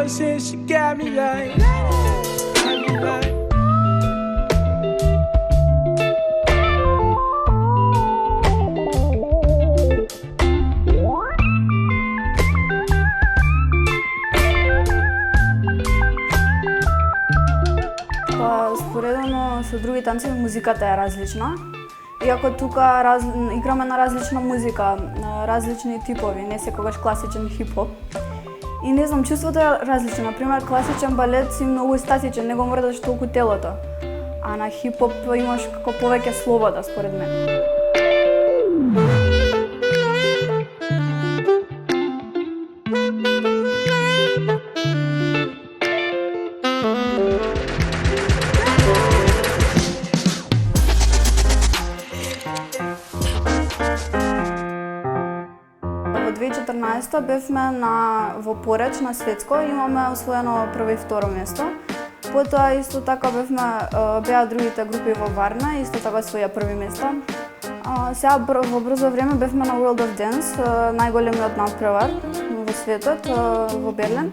Since she got me like, got me like. Споредно со други танци музиката е различна. Иако тука играме на различна музика, на различни типови, не секогаш класичен хип-хоп. И не знам, чувството е различно. Например, класичен балет си многу статичен, не го мрдаш толку телото. А на хип-хоп имаш како повеќе слобода, според мен. Во 2014 бевме во Пореч на светско, имаме освоено прво и второ место. Потоа исто така беа другите групи во Варна, исто така освоја први места. Сега во брзо време бевме на World of Dance, најголемиот надпревар во светот, во Берлин.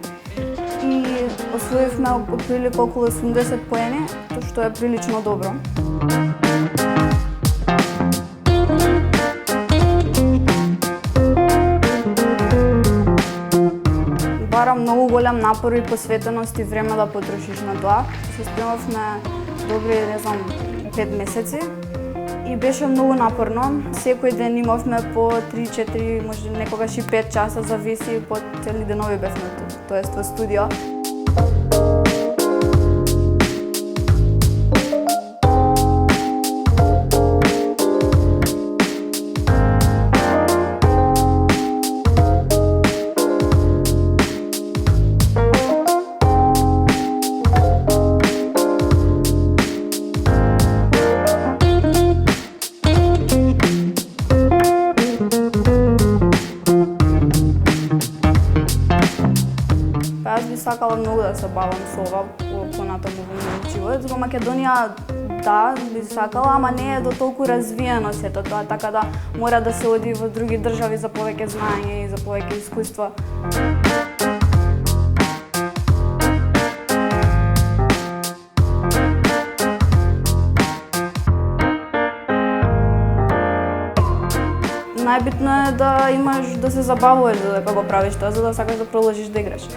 И освоивме отприлика околу 80 поени, што е прилично добро. Бара многу голем напор и посветеност и време да потрошиш на тоа. Се спремавме добри, 5 месеци и беше многу напорно. Секој ден имавме по 3-4, може некогаш и 5 часа, зависи, по цели денови бевме тоест во студио. Јас би сакала многу да се бавам со ова понатаму во мојот живот. Во Македонија би сакала, ама не е до толку развиено сето тоа, така да мора да се оди во други држави за повеќе знаење и за повеќе искуства. Најбитно е да се забавуваш додека го правиш тоа, за да сакаш да продолжиш да играш.